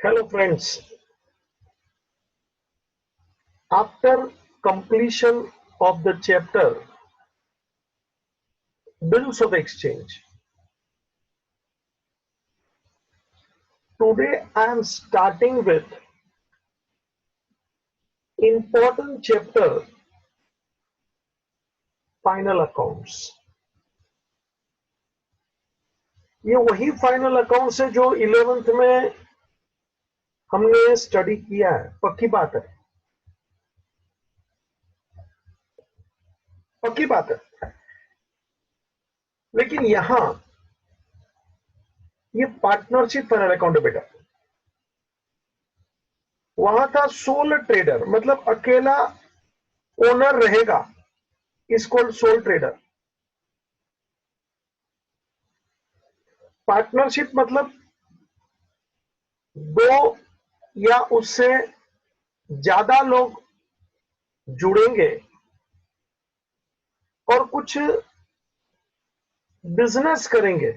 Hello friends, after completion of the chapter Bills of Exchange, today I am starting with important chapter Final Accounts. ये वही final accounts है जो 11th में हमने study किया है, पक्की बात है, पक्की बात है। लेकिन यहां ये पार्टनरशिप फाइनल अकाउंट है बेटा। वहां था सोल ट्रेडर, मतलब अकेला ओनर रहेगा, is called soul trader. Partnership मतलब दो या उससे ज्यादा लोग जुड़ेंगे और कुछ बिजनेस करेंगे।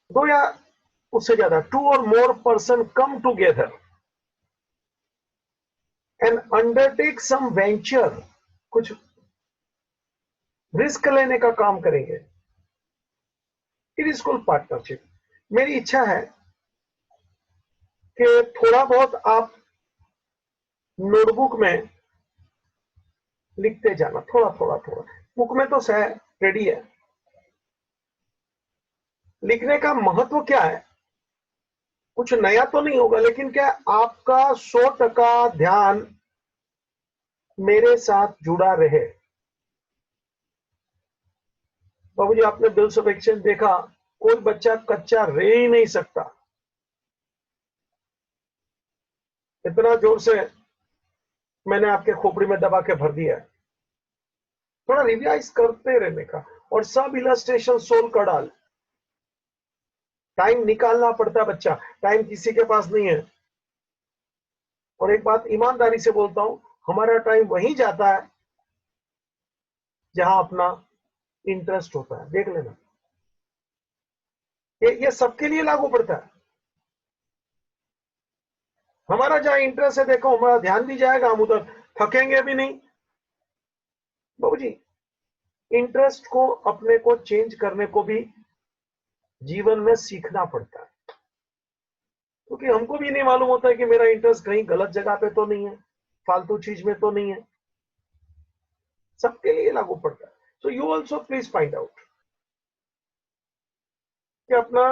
दो या उससे ज्यादा, टू और more person come together and undertake some venture, कुछ रिस्क लेने का काम करेंगे। It is called partnership. मेरी इच्छा है कि थोड़ा बहुत आप नोटबुक में लिखते जाना, थोड़ा थोड़ा थोड़ा। बुक में तो सह रेडी है। लिखने का महत्व क्या है? कुछ नया तो नहीं होगा, लेकिन क्या आपका 100% ध्यान मेरे साथ जुड़ा रहे। बाबूजी, आपने बिल्स ऑफ एक्सचेंज देखा, कोई बच्चा कच्चा रह ही नहीं सकता। इतना जोर से मैंने आपके खोपड़ी में दबा के भर दिया है। थोड़ा रिवाइज करते रहने का, और सब इलस्ट्रेशन सोल्व कर डाल। टाइम निकालना पड़ता है बच्चा, टाइम किसी के पास नहीं है। और एक बात ईमानदारी से बोलता हूं, हमारा टाइम वहीं जाता है जहां अपना इंटरेस्ट होता है। देख लेना, ये सबके लिए लागू पड़ता है। हमारा जहां इंटरेस्ट है, देखो हमारा ध्यान भी जाएगा, हम उधर थकेंगे भी नहीं। बाबूजी, इंटरेस्ट को अपने को चेंज करने को भी जीवन में सीखना पड़ता है, क्योंकि हमको भी नहीं मालूम होता है कि मेरा इंटरेस्ट कहीं गलत जगह पे तो नहीं है, फालतू चीज में तो नहीं है। सबके लिए लागू पड़ता है। So you also please find out कि अपना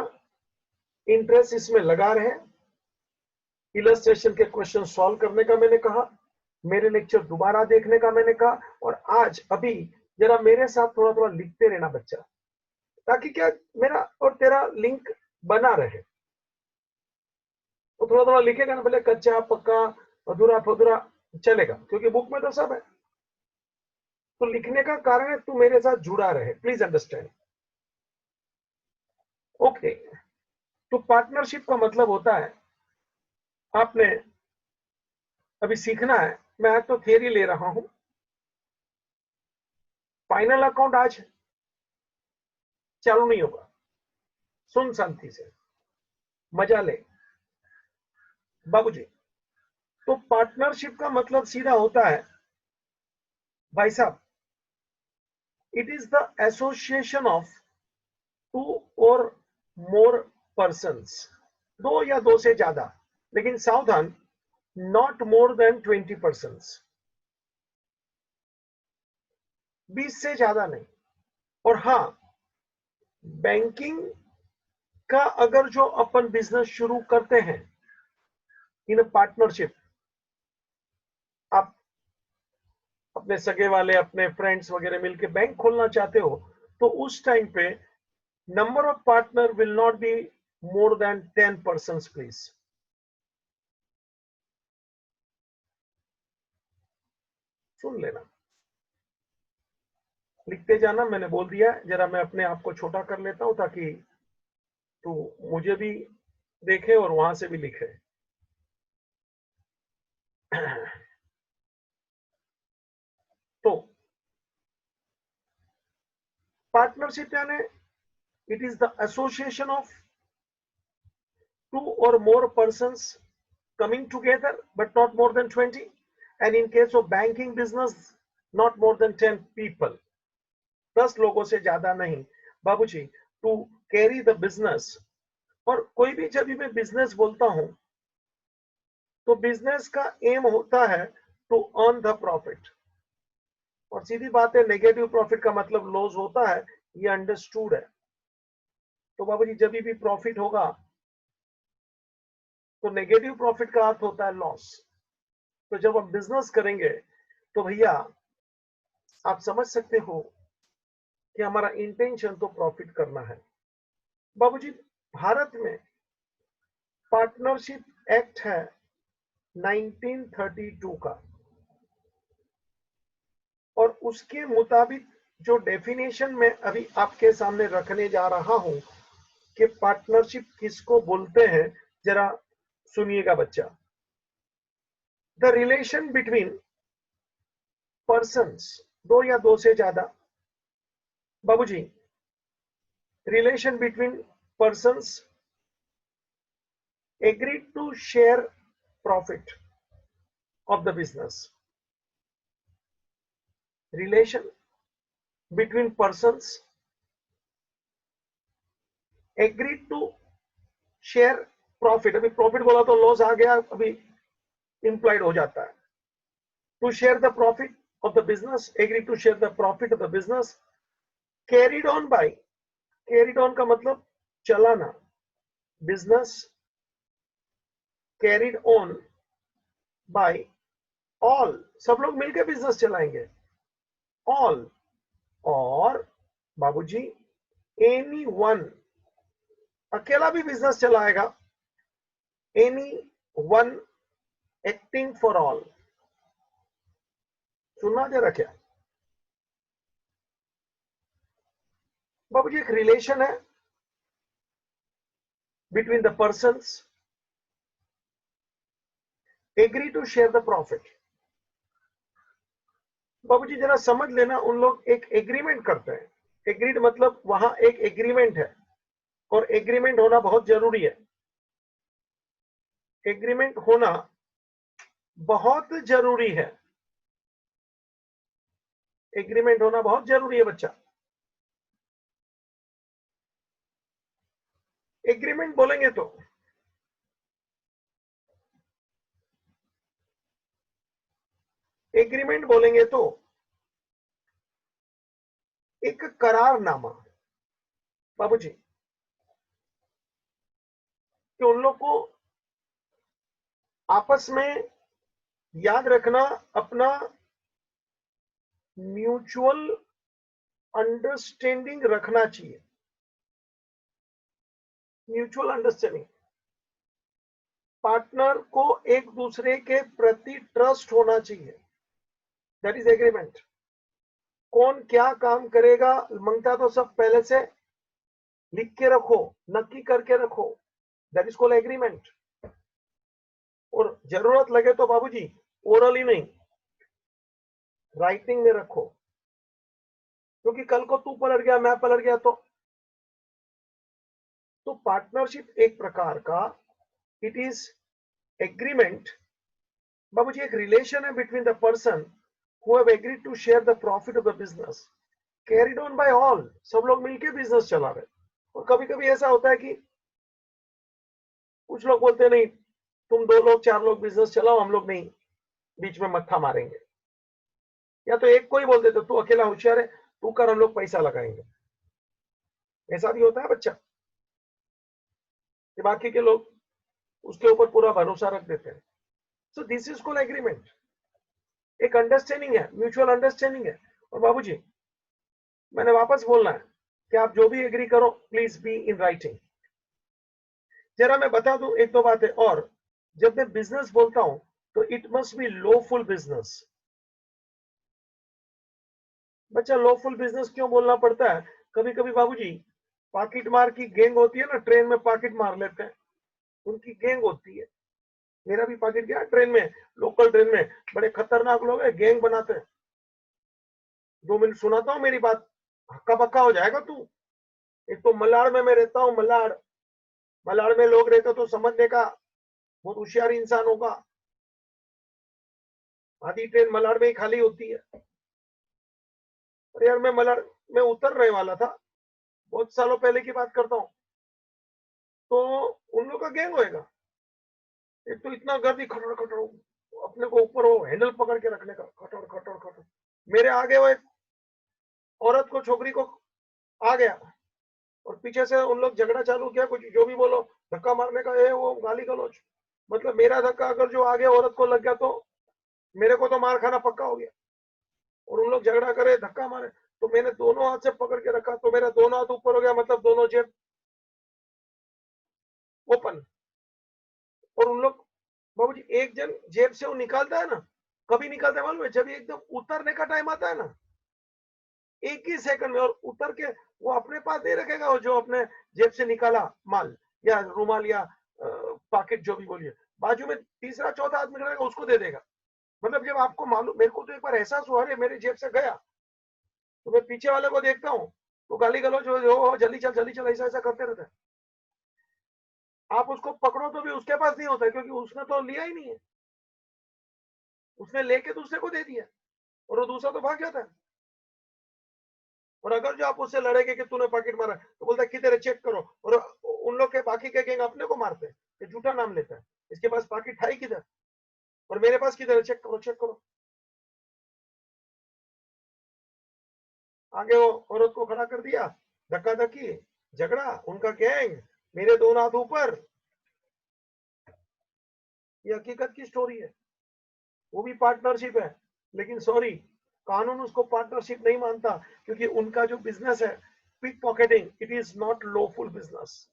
इंटरेस्ट इसमें लगा रहे। इलस्ट्रेशन के क्वेश्चन सॉल्व करने का मैंने कहा, मेरे लेक्चर दोबारा देखने का मैंने कहा, और आज अभी जरा मेरे साथ थोड़ा थोड़ा लिखते रहना बच्चा, ताकि क्या मेरा और तेरा लिंक बना रहे। तो थोड़ा थोड़ा लिखेगा ना, भले कच्चा पक्का अधूरा फधूरा चलेगा, क्योंकि बुक में तो सब है। तो लिखने का कारण है तू मेरे साथ जुड़ा रहे, प्लीज अंडरस्टैंड। ओके, तो पार्टनरशिप का मतलब होता है, आपने अभी सीखना है। मैं आज तो थियरी ले रहा हूं। फाइनल अकाउंट आज चालू नहीं होगा, सुन शांति से, मजा ले बाबूजी। तो पार्टनरशिप का मतलब सीधा होता है भाई साहब, it is the association of two और मोर पर्सन्स, दो या दो से ज्यादा, लेकिन सावधान, नॉट मोर देन 20%, 20 से ज्यादा नहीं। और हाँ, बैंकिंग का अगर जो अपन बिजनेस शुरू करते हैं इन पार्टनरशिप, आप अपने सगे वाले, अपने फ्रेंड्स वगैरह मिलके बैंक खोलना चाहते हो, तो उस टाइम पे number of partner will not be more than 10%, please. सुन लेना, लिखते जाना, मैंने बोल दिया। जरा मैं अपने आप को छोटा कर लेता हूं ताकि तू मुझे भी देखे और वहां से भी लिखे। तो पार्टनरशिप यानी it is the association of 2 or more persons coming together but not more than 20, and in case of banking business not more than 10 people, 10 लोगों से ज्यादा नहीं बाबूजी, टू कैरी द बिजनेस। और कोई भी जब भी मैं बिजनेस बोलता हूं तो बिजनेस का एम होता है टू अर्न द प्रॉफिट, और सीधी बात है नेगेटिव प्रॉफिट का मतलब लॉस होता है, ये अंडरस्टूड है। तो बाबूजी जब भी प्रॉफिट होगा तो नेगेटिव प्रॉफिट का अर्थ होता है लॉस। तो जब हम बिजनेस करेंगे तो भैया आप समझ सकते हो कि हमारा इंटेंशन तो प्रॉफिट करना है। बाबूजी भारत में पार्टनरशिप एक्ट है 1932 का, और उसके मुताबिक जो डेफिनेशन में अभी आपके सामने रखने जा रहा हूं कि पार्टनरशिप किसको बोलते हैं, जरा सुनिएगा बच्चा। द रिलेशन बिटवीन पर्सन्स, दो या दो से ज्यादा, बाबूजी relation between persons agreed to share profit of the business, relation between persons agreed to share profit, अभी प्रॉफिट बोला तो लॉस आ गया, अभी इंप्लाइड हो जाता है। to share the profit of the business, agreed to share the profit of the business carried on by, carried on का मतलब चलाना, business carried on by all, सब लोग मिलकर बिजनेस चलाएंगे, all, और बाबूजी एनी वन, अकेला भी बिजनेस चलाएगा, any one acting for all. सुनना जरा क्या बाबूजी, एक रिलेशन है between the persons agree to share the profit. बाबूजी जरा समझ लेना, उन लोग एक एग्रीमेंट करते हैं, एग्रीड मतलब वहां एक एग्रीमेंट है, और एग्रीमेंट होना बहुत जरूरी है, एग्रीमेंट होना बहुत जरूरी है, एग्रीमेंट होना बहुत जरूरी है बच्चा। एग्रीमेंट बोलेंगे तो एग्रीमेंट बोलेंगे तो एक करारनामा बाबूजी, कि उन लोग को आपस में याद रखना अपना म्यूचुअल अंडरस्टैंडिंग रखना चाहिए, म्यूचुअल अंडरस्टैंडिंग, पार्टनर को एक दूसरे के प्रति ट्रस्ट होना चाहिए, दैट इज एग्रीमेंट। कौन क्या काम करेगा मंगता तो सब पहले से लिख के रखो, नक्की करके रखो, दैट इज कॉल्ड एग्रीमेंट। और जरूरत लगे तो बाबूजी ओरली नहीं, राइटिंग में रखो, क्योंकि कल को तू पलट गया मैं पलट गया तो पार्टनरशिप एक प्रकार का इट इज एग्रीमेंट बाबूजी, एक रिलेशन है between the person who have agreed to share the profit of the business carried on by all, सब लोग मिलके बिजनेस चला रहे। और कभी कभी ऐसा होता है कि कुछ लोग बोलते नहीं तुम 2 लोग 4 लोग बिजनेस चलाओ, हम लोग नहीं बीच में मत्था मारेंगे, या तो एक को ही बोल देते तू अकेला होशियार है तू कर, हम लोग पैसा लगाएंगे। ऐसा भी होता है बच्चा कि बाकी के लोग उसके ऊपर पूरा भरोसा रख देते हैं। So this is called agreement, एक अंडरस्टैंडिंग है, म्यूचुअल अंडरस्टैंडिंग है। और बाबूजी मैंने वापस बोलना है कि आप जो भी एग्री करो प्लीज बी इन राइटिंग। जरा मैं बता दूं एक दो बातें और, जब मैं बिजनेस बोलता हूं तो it must be lawful business. बच्चा लॉफुल बिजनेस क्यों बोलना पड़ता है, कभी कभी बाबूजी पॉकेट मार की गैंग होती है ना, ट्रेन में पॉकेट मार लेते हैं, उनकी गैंग होती है। मेरा भी पॉकेट गया ट्रेन में, लोकल ट्रेन में, बड़े खतरनाक लोग हैं, गैंग बनाते हैं। 2 मिनट सुनाता हूँ मेरी बात, हक्का बक्का हो जाएगा तू। एक तो मलाड़ में मैं रहता हूँ, मलाड़ मलाड में लोग रहते तो समझने का बहुत होशियार इंसान होगा। आधी ट्रेन मलाड में ही खाली होती है। अरे यार मैं मलाड में उतर रहे वाला था, बहुत सालों पहले की बात करता हूँ। तो उन लोग का गैंग होएगा, एक तो इतना गर्दी खटर खटर, अपने को ऊपर वो हैंडल पकड़ के रखने का, खटर खटर खटर। मेरे आगे वो एक औरत को, छोकरी को आ गया और पीछे से उन लोग झगड़ा चालू किया, कुछ जो भी बोलो, धक्का मारने का है, वो गाली गलौज। मतलब मेरा धक्का अगर जो आगे औरत को लग गया तो मेरे को तो मार खाना पक्का हो गया। और उन लोग झगड़ा करे, धक्का मारे, तो मैंने दोनों हाथ से पकड़ के रखा, तो मेरा दोनों हाथ ऊपर हो गया, मतलब दोनों जेब ओपन। और उन लोग, बाबूजी, एक जन जेब से वो निकालता है ना, कभी निकालता है मालूम है, जब एकदम उतरने का टाइम आता है ना, एक ही सेकंड में, और उतर के वो अपने पास नहीं रखेगा, वो जो अपने जेब से निकाला माल या रुमाल या पॉकेट जो भी बोलिए, बाजू में तीसरा चौथा आदमी रहेगा, उसको दे देगा। मतलब जब आपको मालूम, मेरे को तो एक बार एहसास हुआ, अरे मेरे जेब से गया, तो मैं पीछे वाले को देखता हूँ, तो गाली गलौज हो, जल्दी चल, ऐसा ऐसा करते रहता है। आप उसको पकड़ो तो भी उसके पास नहीं होता है, क्योंकि उसने तो लिया ही नहीं है, उसने लेके दूसरे को दे दिया, और वो दूसरा तो भाग जाता है। और अगर जो आप उससे लड़ेंगे कि तूने पॉकेट मारा, तो बोलता है किधर है, चेक करो। और उन लोग के बाकी के गैंग अपने को मारते हैं, ये झूठा नाम लेता है, इसके पास पॉकेट है किधर, और मेरे पास किधर है, चेक करो चेक करो। आगे वो औरत को खड़ा कर दिया, धक्का धक्की, झगड़ा, उनका गैंग, मेरे दोनों हाथ ऊपर। ये हकीकत की स्टोरी है। वो भी पार्टनरशिप है, लेकिन सॉरी, कानून उसको पार्टनरशिप नहीं मानता, क्योंकि उनका जो बिजनेस है pick pocketing, it is not lawful business.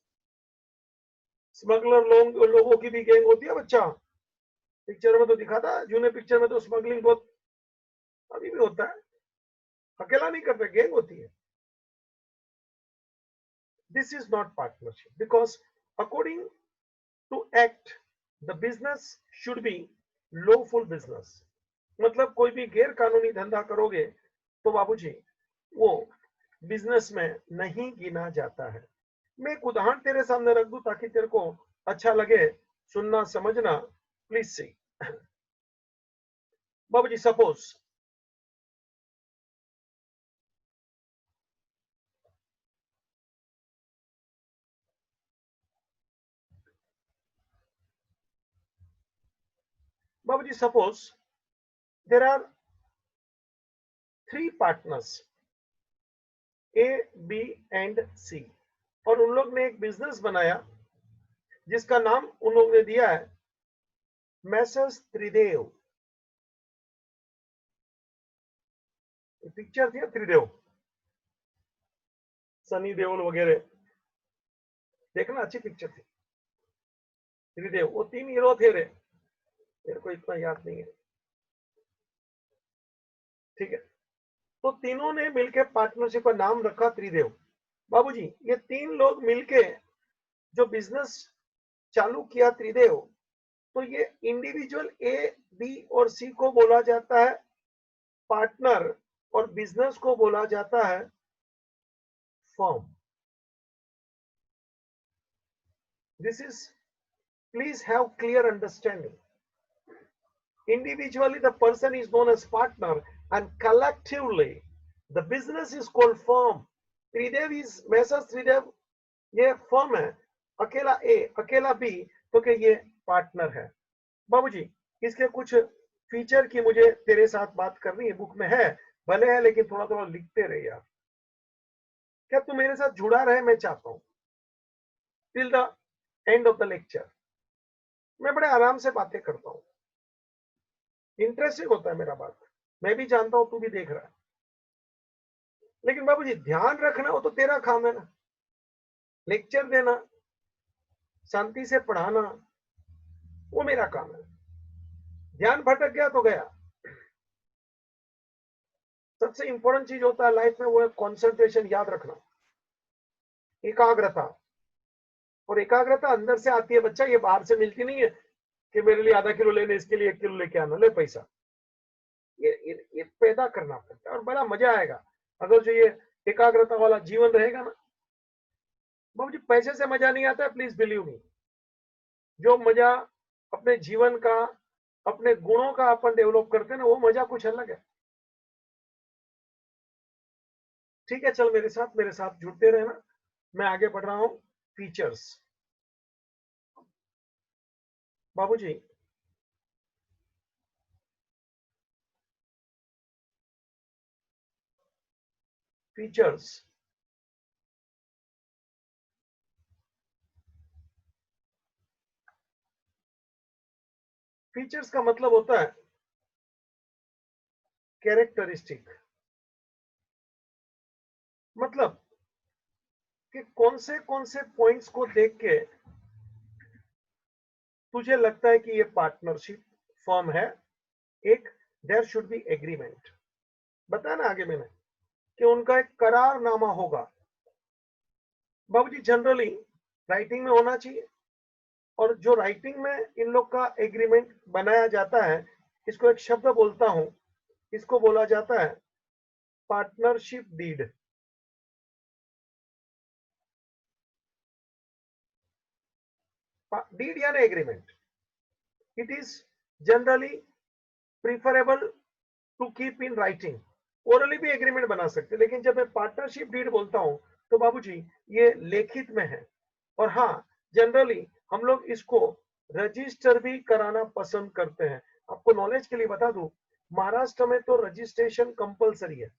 Smuggler लोगों की भी गैंग होती है बच्चा, पिक्चर में तो दिखा था, जूने पिक्चर में तो स्मगलिंग बहुत अभी भी होता है, अकेला नहीं करते, गैंग होती है। This is not partnership, because according to act the business should be lawful business. मतलब कोई भी गैर कानूनी धंधा करोगे तो बाबूजी वो बिजनेस में नहीं गिना जाता है। मैं एक उदाहरण तेरे सामने रख दूं ताकि तेरे को अच्छा लगे, सुनना समझना, प्लीज सी। बाबूजी सपोज, बाबूजी suppose there are 3 partners, A B and C, और उन लोग ने एक बिजनेस बनाया जिसका नाम उन लोग ने दिया है मैसर्स त्रिदेव। पिक्चर थी त्रिदेव, सनी देओल वगैरह, देखना अच्छी पिक्चर थी त्रिदेव। वो 3 हीरो थे रे, मेरे को इतना याद नहीं है, ठीक है। तो तीनों ने मिलकर पार्टनरशिप का नाम रखा त्रिदेव। बाबूजी ये 3 लोग मिलके जो बिजनेस चालू किया त्रिदेव, तो ये इंडिविजुअल ए बी और सी को बोला जाता है पार्टनर, और बिजनेस को बोला जाता है firm. This is, please have clear understanding. Individually, the person is known as partner, and collectively, the business is called firm. Tridev is Messrs Tridev, ये फर्म है, अकेला ए अकेला बी तो क्या ये पार्टनर है। बाबूजी इसके कुछ फीचर की मुझे तेरे साथ बात करनी है, बुक में है भले है, लेकिन थोड़ा थोड़ा लिखते रहे यार। क्या तू मेरे साथ जुड़ा रहे, मैं चाहता हूँ till the end of the lecture. मैं बड़े आराम से बातें करता हूँ, इंटरेस्टिंग होता है मेरा बात, मैं भी जानता हूँ तू भी देख रहा है, लेकिन बाबूजी ध्यान रखना हो तो तेरा काम है ना, लेक्चर देना, शांति से पढ़ाना, वो मेरा काम है। ध्यान भटक गया तो गया। सबसे इंपॉर्टेंट चीज होता है लाइफ में, वो है कंसंट्रेशन, याद रखना, एकाग्रता। और एकाग्रता अंदर से आती है बच्चा, ये बाहर से मिलती नहीं है कि मेरे लिए आधा किलो लेने, इसके लिए 1 किलो लेके आना, ले पैसा। ये पैदा करना पड़ता है, और बड़ा मजा आएगा अगर जो ये एकाग्रता वाला जीवन रहेगा ना। बाबूजी पैसे से मजा नहीं आता है, प्लीज बिलीव मी। जो मजा अपने जीवन का, अपने गुणों का अपन डेवलप करते हैं ना, वो मजा कुछ अलग है। ठीक है, चल मेरे साथ जुड़ते रहना। मैं आगे बढ़ रहा हूं। फीचर्स। बाबूजी, फीचर्स फीचर्स का मतलब होता है कैरेक्टरिस्टिक। मतलब कि कौन से पॉइंट्स को देख के तुझे लगता है कि ये पार्टनरशिप फर्म है। एक, देयर शुड बी एग्रीमेंट। बताया ना आगे मैंने कि उनका एक करारनामा होगा। बाबूजी जनरली राइटिंग में होना चाहिए, और जो राइटिंग में इन लोग का एग्रीमेंट बनाया जाता है, इसको एक शब्द बोलता हूं, इसको बोला जाता है पार्टनरशिप डीड। डीड यानी agreement. It is generally preferable to keep in writing. Orally भी एग्रीमेंट बना सकते, लेकिन जब मैं पार्टनरशिप डीड बोलता हूं तो बाबूजी ये लिखित में है। और हाँ, जनरली हम लोग इसको रजिस्टर भी कराना पसंद करते हैं। आपको नॉलेज के लिए बता दूं, महाराष्ट्र में तो रजिस्ट्रेशन कंपलसरी है।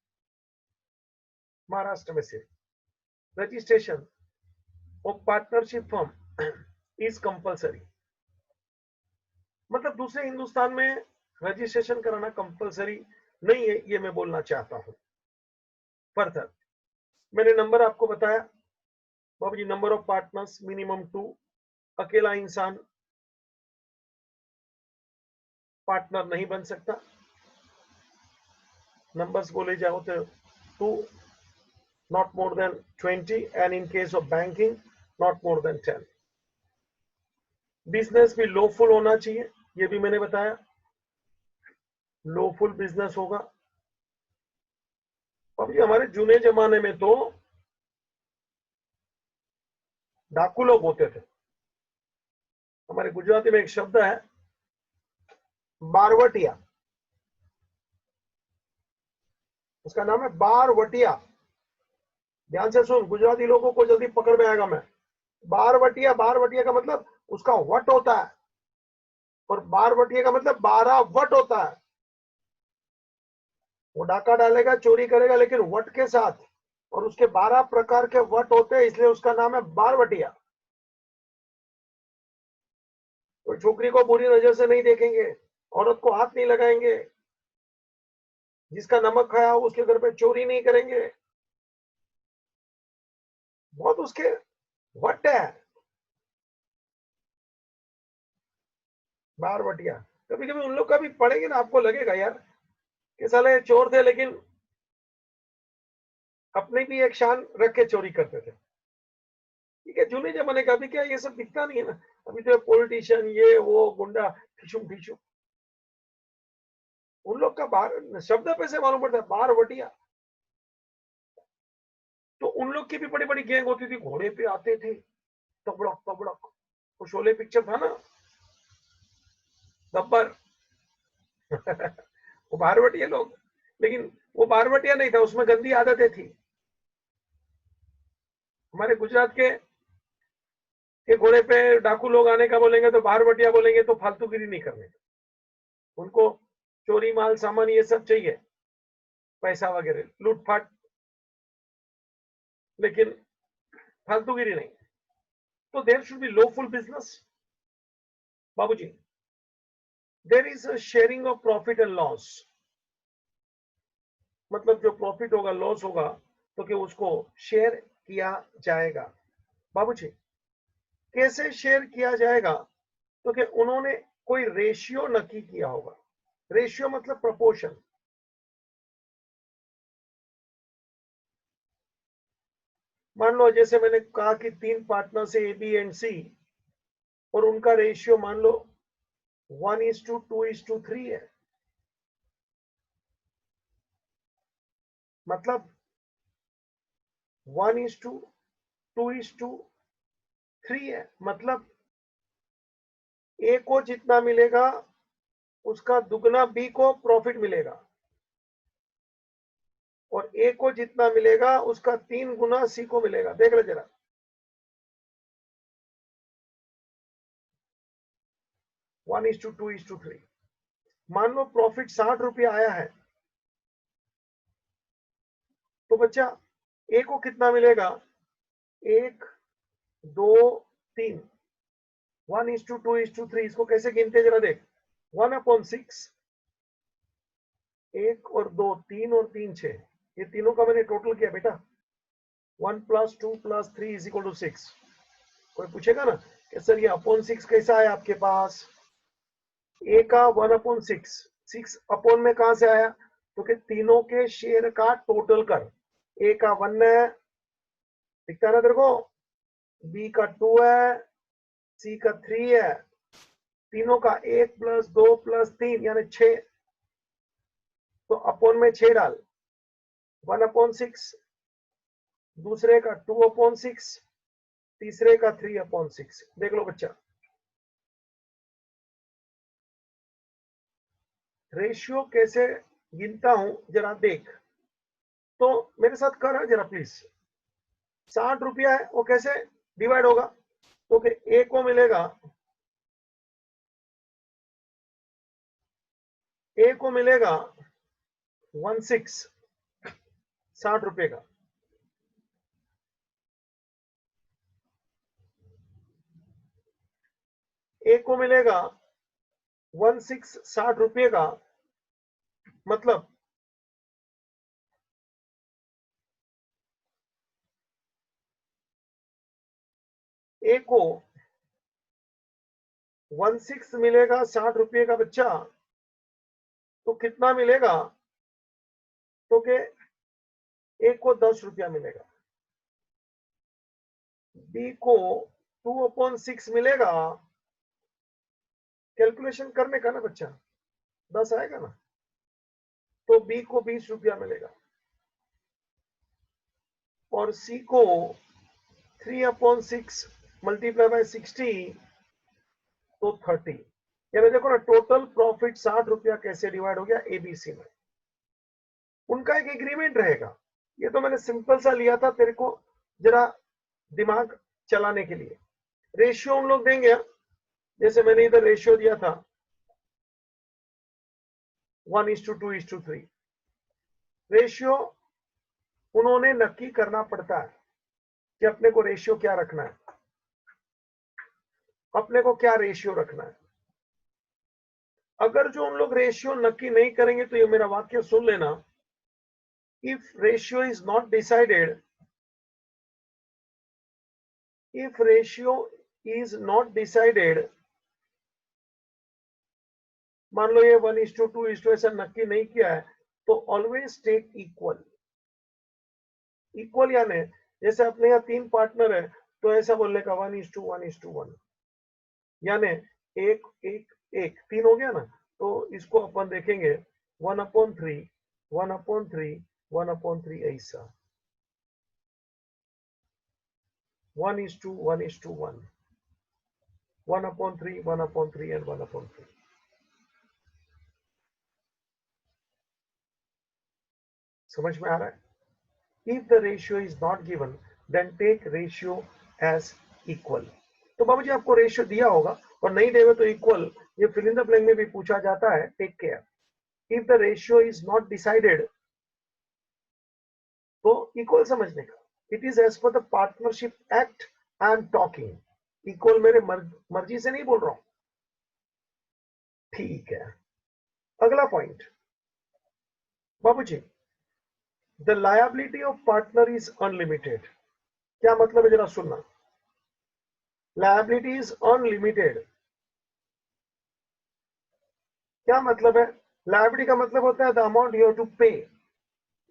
महाराष्ट्र में सिर्फ registration of partnership firm is compulsory. मतलब दूसरे हिंदुस्तान में रजिस्ट्रेशन कराना कंपलसरी नहीं है, ये मैं बोलना चाहता हूं। फर्दर मैंने नंबर आपको बताया बाबूजी, नंबर ऑफ पार्टनर्स मिनिमम 2। अकेला इंसान पार्टनर नहीं बन सकता। नंबर्स बोले जाओ तो 2, not more than 20, and in case of banking not more than 10। Business भी लॉफुल होना चाहिए, ये भी मैंने बताया। लॉफुल बिजनेस होगा। अब ये हमारे जूने जमाने में तो डाकू लोग होते थे। हमारे गुजराती में एक शब्द है बारवटिया, उसका नाम है बारवटिया। ध्यान से सुन, गुजराती लोगों को जल्दी पकड़ में आएगा। मैं बारवटिया, बारवटिया का मतलब उसका वट होता है, और बारवटिया का मतलब 12 वट होता है। वो डाका डालेगा, चोरी करेगा, लेकिन वट के साथ। और उसके 12 प्रकार के वट होते हैं, इसलिए उसका नाम है बारवटिया। तो छोकरी को बुरी नजर से नहीं देखेंगे, औरत को हाथ नहीं लगाएंगे, जिसका नमक खाया हो उसके घर पे चोरी नहीं करेंगे। बहुत उसके वट है। बारवटिया। कभी कभी उन लोग का भी पढ़ेंगे ना, आपको लगेगा यार कि साले चोर थे, लेकिन अपने भी एक शान रख के चोरी करते थे। ठीक है, जूने जमाने का। भी क्या ये सब दिखता नहीं है ना। अभी तो पॉलिटिशियन, ये वो गुंडा, ठिशुम ठिशुम। उन लोग का बार शब्द पे से मालूम पड़ता है बारवटिया। तो उन लोग की भी बड़ी बड़ी गैंग होती थी, घोड़े पे आते थे, तबड़क तबड़क। वो शोले पिक्चर था ना, गब्बर। वो बारवटिया लोग। लेकिन वो बारवटिया नहीं था, उसमें गंदी आदतें थी। हमारे गुजरात के घोड़े पे डाकू लोग आने का बोलेंगे तो बारवटिया बोलेंगे, तो फालतूगिरी नहीं करने। उनको चोरी माल सामान ये सब चाहिए, पैसा वगैरह लूटपाट, लेकिन फालतूगिरी नहीं। तो there should be lawful business. बाबूजी, there is a sharing of profit and loss. मतलब जो प्रॉफिट होगा, लॉस होगा, तो कि उसको शेयर किया जाएगा। बाबूजी, कैसे शेयर किया जाएगा? तो कि उन्होंने कोई रेशियो नक्की किया होगा। रेशियो मतलब प्रपोर्शन। मान लो जैसे मैंने कहा कि 3 पार्टनर से, ए बी एंड सी, और उनका रेशियो मान लो 1:2:3 है। मतलब 1:2:3 3 है, मतलब ए को जितना मिलेगा उसका दुगना बी को प्रॉफिट मिलेगा, और ए को जितना मिलेगा उसका 3 गुना सी को मिलेगा। देख ले जरा, 1:2:3। मान लो प्रॉफिट 60 रुपया आया है, तो बच्चा ए को कितना मिलेगा? 1, 2, 3। 1:2:3। इसको कैसे गिनते जरा देख। 1/6, 1 और 2, 3 और 3 6, ये तीनों का मैंने टोटल किया बेटा। 1 + 2 + 3 = 6। कोई पूछेगा ना कि सर ये अपॉन 6 कैसा है आपके पास? ए का 1/6, 6 अपॉन में कहां से आया? तो कि तीनों के शेयर का टोटल कर। ए का 1 है, दिखता है ना तेरे को, बी का 2 है, सी का 3 है, तीनों का 1 + 2 + 3 यानी 6। तो अपॉन में 6 डाल, 1/6, दूसरे का 2/6, तीसरे का 3/6। देख लो बच्चा, रेशियो कैसे गिनता हूं जरा देख। तो मेरे साथ कर जरा प्लीज। 60 रुपया है, वो कैसे डिवाइड होगा? तो कि ए को मिलेगा, ए को मिलेगा 16, 60 रुपए का। ए को मिलेगा 16, 60 रुपये का, मतलब ए को 16 मिलेगा 60 रुपये का बच्चा, तो कितना मिलेगा? तो के ए को 10 रुपया मिलेगा, बी को 2/6 मिलेगा। कैलकुलेशन करने का ना बच्चा, 10 आएगा ना, तो बी को 20 रुपया मिलेगा, और सी को 3/6 मल्टीप्लाई बाय 60 तो 30। यानी देखो ना, टोटल प्रॉफिट 60 रुपया कैसे डिवाइड हो गया एबीसी में। उनका एक एग्रीमेंट रहेगा। ये तो मैंने सिंपल सा लिया था तेरे को जरा दिमाग चलाने के लिए। रेशियो उन लोग देंगे, जैसे मैंने इधर रेशियो दिया था 1:2:3। रेशियो उन्होंने नक्की करना पड़ता है कि अपने को रेशियो क्या रखना है, अपने को क्या रेशियो रखना है। अगर जो उन लोग रेशियो नक्की नहीं करेंगे तो ये मेरा वाक्य सुन लेना। If ratio is not decided, if ratio is not decided, मान लो ये 1:2 ऐसा नक्की नहीं किया है, तो ऑलवेज टेक इक्वल। इक्वल यानी जैसे अपने यहाँ 3 पार्टनर है, तो ऐसा बोलने का 1:1:1, यानी एक एक एक 3 हो गया ना। तो इसको अपन देखेंगे 1/3, 1/3, 1/3 ऐसा 1:1:1, 1/3, 1/3 and 1/3। समझ में आ रहा है? If the ratio is not given, then take ratio as equal। तो बाबूजी आपको रेशियो दिया होगा, और नहीं देवे तो इक्वल, ये फिल इन द ब्लैंक में भी पूछा जाता है। Take care. If the ratio is not decided, तो इक्वल समझने का। It is as per the partnership act I am talking. Equal मेरे मर्जी से नहीं बोल रहा हूं, ठीक है। अगला पॉइंट बाबूजी, the liability of partner is unlimited. क्या मतलब है जरा सुनना। लायबिलिटी इज अनलिमिटेड, क्या मतलब है? लायबिलिटी का मतलब होता है the amount you have to pay,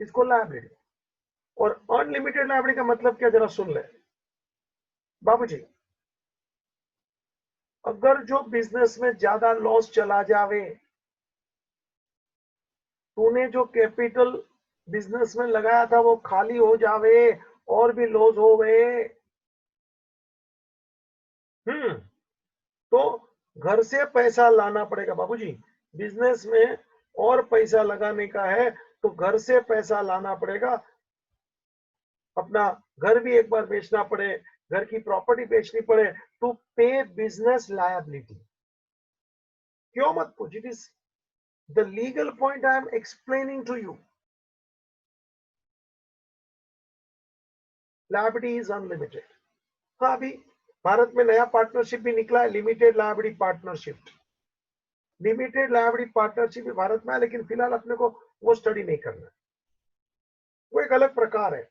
इसको लायबिलिटी। और अनलिमिटेड लायबिलिटी का मतलब क्या जरा सुन ले बाबूजी। अगर जो बिजनेस में ज्यादा लॉस चला जावे, तूने जो कैपिटल बिजनेस में लगाया था वो खाली हो जावे और भी लॉस हो गए, तो घर से पैसा लाना पड़ेगा बाबूजी, बिजनेस में और पैसा लगाने का है तो घर से पैसा लाना पड़ेगा। अपना घर भी एक बार बेचना पड़े, घर की प्रॉपर्टी बेचनी पड़े टू पे बिजनेस लायबिलिटी। क्यों मत पूछ, it is the legal point I am explaining to you. Liability is unlimited. हाँ, अभी भारत में नया पार्टनरशिप भी निकला है, limited liability partnership. Limited liability partnership भी भारत में है, लेकिन फिलहाल अपने को वो स्टडी नहीं करना है, वो एक अलग प्रकार है।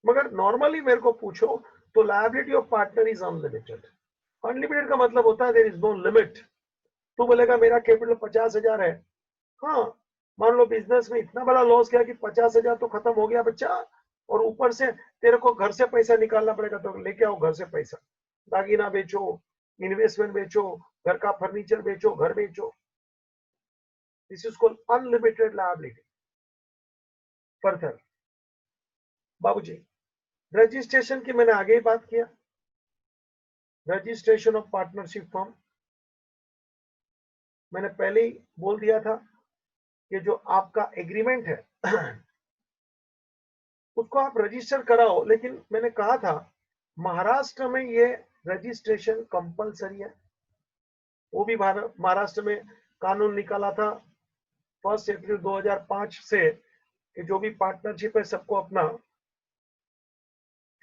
मगर नॉर्मली मेरे को पूछो तो liability of partner is unlimited. Unlimited का मतलब होता है देयर इज नो लिमिट। तू बोलेगा मेरा कैपिटल 50,000 है, हाँ मान लो बिजनेस में इतना बड़ा लॉस गया कि 50,000 तो खत्म हो गया बच्चा, और ऊपर से तेरे को घर से पैसा निकालना पड़ेगा, तो लेके आओ घर से पैसा, दागीना बेचो, इन्वेस्टमेंट बेचो, घर का फर्नीचर बेचो, घर बेचो। This is called unlimited liability. Further बाबूजी, रजिस्ट्रेशन की मैंने आगे ही बात किया, रजिस्ट्रेशन ऑफ पार्टनरशिप फॉर्म मैंने पहले ही बोल दिया था कि जो आपका एग्रीमेंट है उसको आप रजिस्टर कराओ, लेकिन मैंने कहा था महाराष्ट्र में ये रजिस्ट्रेशन कंपलसरी है। वो भी महाराष्ट्र में कानून निकाला था 1 अप्रैल 2005 से कि जो भी पार्टनरशिप है सबको अपना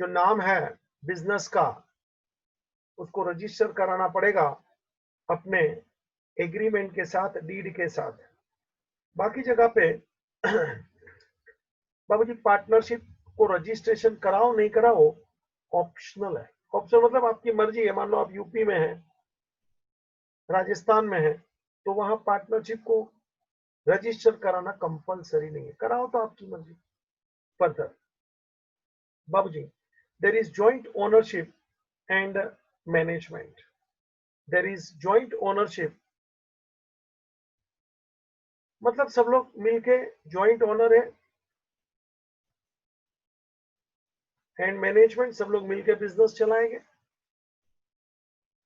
जो नाम है बिजनेस का उसको रजिस्टर कराना पड़ेगा अपने एग्रीमेंट के साथ, डीड के साथ। बाकी जगह पे बाबूजी पार्टनरशिप को रजिस्ट्रेशन कराओ नहीं कराओ ऑप्शनल है। ऑप्शनल मतलब आपकी मर्जी है। मान लो आप यूपी में है, राजस्थान में है, तो वहां पार्टनरशिप को रजिस्टर कराना कंपलसरी नहीं है, कराओ तो आपकी मर्जी। फर्दर बाबूजी, there is joint ownership and management. There is joint ownership मतलब सब लोग मिलके जॉइंट ओनर है, एंड मैनेजमेंट सब लोग मिलके बिजनेस चलाएंगे।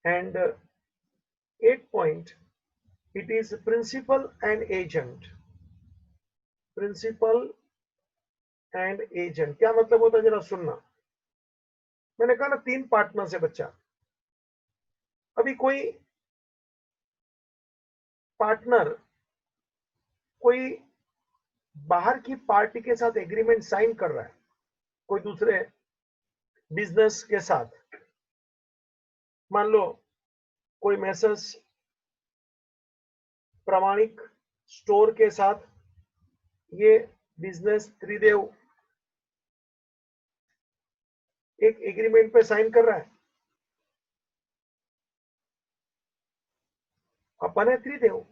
And 8 point, it is principal and agent. Principal and agent क्या मतलब होता है जरा सुनना। मैंने कहा ना 3 पार्टनर से बच्चा, अभी कोई पार्टनर कोई बाहर की पार्टी के साथ एग्रीमेंट साइन कर रहा है, कोई दूसरे बिजनेस के साथ। मान लो कोई मैसेज प्रामाणिक स्टोर के साथ ये बिजनेस त्रिदेव एक एग्रीमेंट पे साइन कर रहा है। अपन है त्रिदेव,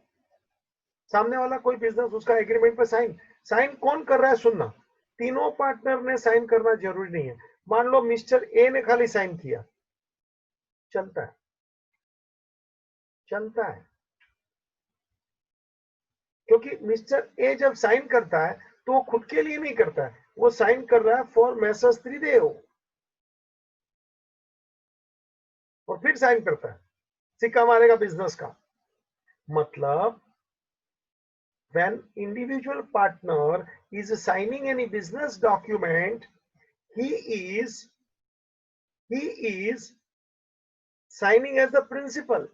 सामने वाला कोई बिजनेस उसका एग्रीमेंट पे साइन साइन कौन कर रहा है सुनना। तीनों पार्टनर ने साइन करना जरूरी नहीं है। मान लो मिस्टर ए ने खाली साइन किया, चलता है, चलता है, क्योंकि मिस्टर ए जब साइन करता है तो वो खुद के लिए नहीं करता है, वो साइन कर रहा है फॉर मैसेज त्रिदेव, और फिर साइन करता है, सिक्का मारेगा बिजनेस का। मतलब when individual partner is signing any business document, he is signing as the principal।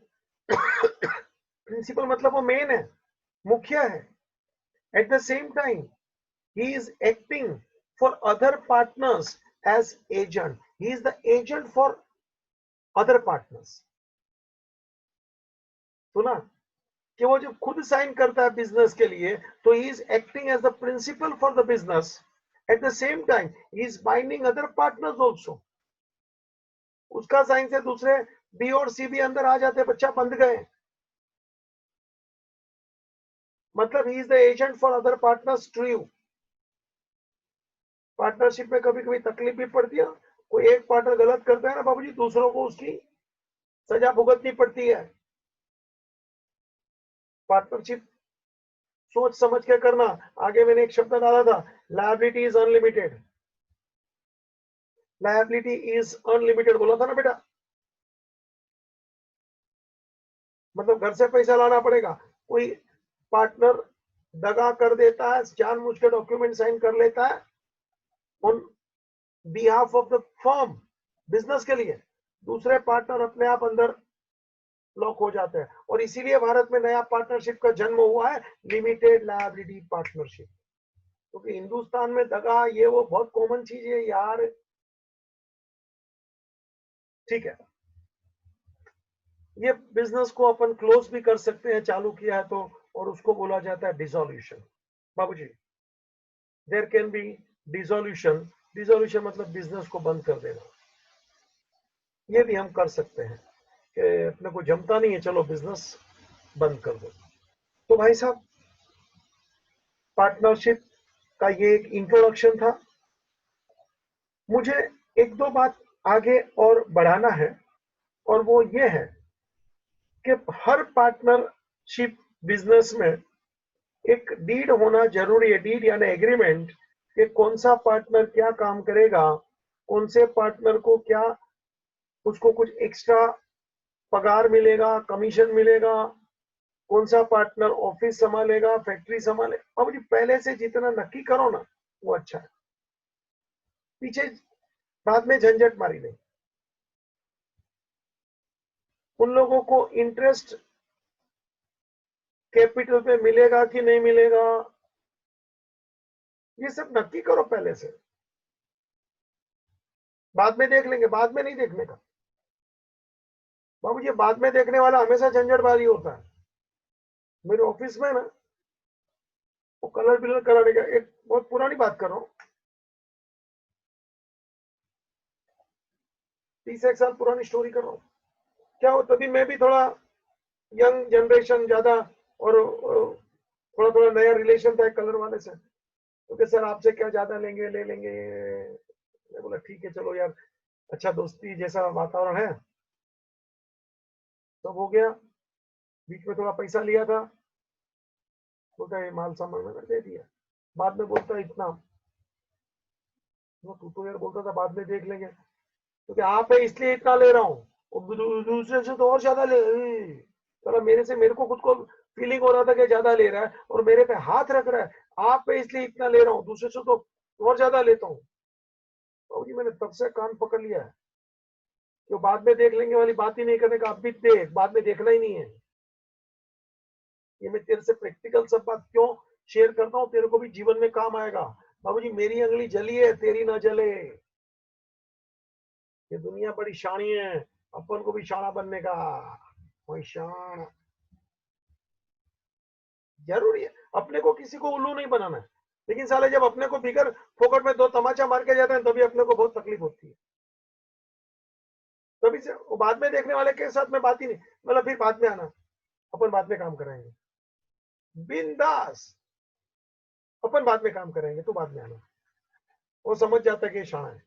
Principal मतलब वो मेन है, मुखिया है। At the same time he is acting for other partners as agent, he is the agent for other partners। सुना कि वो जब खुद साइन करता है बिजनेस के लिए तो he is acting as the principal for the business, at the same time he is binding other partners also. उसका साइन से दूसरे बी और सी भी अंदर आ जाते, बच्चा बंध गए। मतलब he is the agent for other partners to you. Partnership में कभी कभी तकलीफ भी पड़ती है, कोई एक पार्टनर गलत करता है ना बाबूजी, दूसरों को उसकी सजा भुगतनी पड़ती है। पार्टनरशिप सोच समझ के करना। आगे मैंने एक शब्द डाला था, liability is unlimited. Liability is unlimited बोला था ना बेटा, मतलब घर से पैसा लाना पड़ेगा। कोई पार्टनर दगा कर देता है, जानबूझ के डॉक्यूमेंट साइन कर लेता है on behalf of the firm, business के लिए, दूसरे पार्टनर अपने आप अंदर लॉक हो जाते हैं। और इसीलिए भारत में नया पार्टनरशिप का जन्म हुआ है, लिमिटेड लायबिलिटी पार्टनरशिप, क्योंकि हिंदुस्तान में दगा ये वो बहुत कॉमन चीज है यार। ठीक है, ये बिजनेस को अपन क्लोज भी कर सकते हैं, चालू किया है तो, और उसको बोला जाता है डिसोल्यूशन। बाबूजी, there can be dissolution, dissolution मतलब बिजनेस को बंद कर देना, ये भी हम कर सकते हैं कि अपने को जमता नहीं है, चलो बिजनेस बंद कर दो। तो भाई साहब, पार्टनरशिप का ये एक इंट्रोडक्शन था। मुझे एक दो बात आगे और बढ़ाना है, और वो ये है कि हर पार्टनरशिप बिजनेस में एक डीड होना जरूरी है, डीड यानी एग्रीमेंट, कि कौन सा पार्टनर क्या काम करेगा, कौन से पार्टनर को क्या, उसको कुछ एक्स्ट्रा पगार मिलेगा, कमीशन मिलेगा, कौन सा पार्टनर ऑफिस संभालेगा, फैक्ट्री संभाले। अब जी पहले से जितना नक्की करो ना वो अच्छा है, पीछे बाद में झंझट मारी नहीं। उन लोगों को इंटरेस्ट कैपिटल पे मिलेगा कि नहीं मिलेगा, ये सब नक्की करो पहले से, बाद में देख लेंगे, बाद में नहीं देखने का। बाबू जी, बाद में देखने वाला हमेशा झंझटबाजी होता है। मेरे ऑफिस में ना वो कलर बिलर कराने का, एक बहुत पुरानी बात कर रहा हूँ, 30 एक साल पुरानी स्टोरी कर रहा हूँ। क्या हो, तभी मैं भी थोड़ा यंग जनरेशन ज्यादा, और थोड़ा थोड़ा नया रिलेशन था कलर वाले से, तो सर आपसे क्या ज्यादा लेंगे, ले लेंगे। मैं बोला ठीक है चलो यार, अच्छा दोस्ती जैसा वातावरण है, सब हो गया। बीच में थोड़ा पैसा लिया था, बोलता है माल सामान मैंने दे दिया। बाद में बोलता है इतना, तू तो यार बोलता था बाद में देख लेंगे, क्योंकि आप है इसलिए इतना ले रहा हूँ, दूसरे से तो और ज्यादा ले। चलो मेरे से, मेरे को खुद को फीलिंग हो रहा था कि ज्यादा ले रहा है, और मेरे पे हाथ रख रहा है, आप पे इसलिए इतना ले रहा हूँ, दूसरे से तो और ज्यादा लेता हूँ। तो जी मैंने तब से कान पकड़ लिया है, तो बाद में देख लेंगे वाली बात ही नहीं करने का, अब भी देख, बाद में देखना ही नहीं है। ये मैं तेरे से प्रैक्टिकल सब बात क्यों शेयर करता हूँ, तेरे को भी जीवन में काम आएगा। बाबूजी, मेरी अंगली जली है, तेरी ना जले। ये दुनिया बड़ी शानी है, अपन को भी शाना बनने का, वही शान जरूरी है। अपने को किसी को उल्लू नहीं बनाना है, लेकिन साले जब अपने को बिगर फोकट में दो तमाचा मार के जाते हैं, तभी अपने को बहुत तकलीफ होती है। तभी से वो बाद में देखने वाले के साथ में बात ही नहीं, मतलब फिर बाद में आना, अपन बाद में काम कराएंगे, बिंदास, अपन बाद में काम करेंगे, तू बाद में आना। वो समझ जाता है कि शाना है,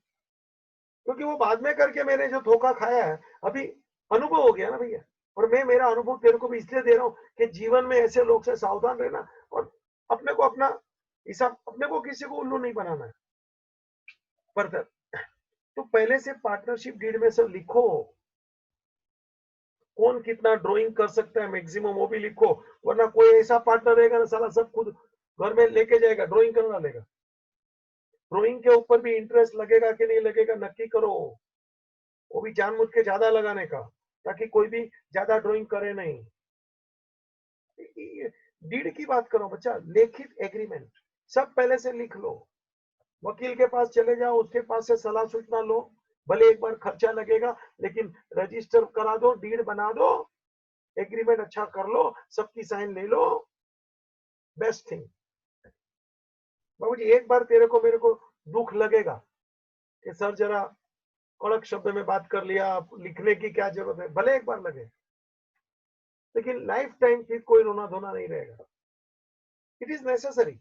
क्योंकि वो बाद में करके मैंने जो धोखा खाया है, अभी अनुभव हो गया ना भैया। और मैं मेरा अनुभव तेरे को भी इसलिए दे रहा हूँ कि जीवन में ऐसे लोग से सावधान रहना, और अपने को अपना हिसाब, अपने को किसी को उल्लू नहीं बनाना है। पर तो पहले से पार्टनरशिप डीड में सब लिखो, कौन कितना ड्राइंग कर सकता है मैक्सिमम वो भी लिखो, वरना कोई ऐसा पार्टनर रहेगा ना साला सब खुद घर में लेके जाएगा, ड्राइंग करना लेगा। ड्राइंग के ऊपर भी इंटरेस्ट लगेगा कि नहीं लगेगा नक्की करो, वो भी जानबूझ के ज्यादा लगाने का, ताकि कोई भी ज्यादा ड्राइंग करे नहीं। डीड की बात करो बच्चा, लिखित एग्रीमेंट सब पहले से लिख लो, वकील के पास चले जाओ, उसके पास से सलाह सूचना लो, भले एक बार खर्चा लगेगा, लेकिन रजिस्टर करा दो, डीड बना दो, एग्रीमेंट अच्छा कर लो, सबकी साइन ले लो, बेस्ट थिंग। बाबूजी, एक बार तेरे को मेरे को दुख लगेगा कि सर जरा कड़क शब्द में बात कर लिया, लिखने की क्या जरूरत है, भले एक बार लगे, लेकिन लाइफ टाइम फिर कोई रोना धोना नहीं रहेगा। It is necessary.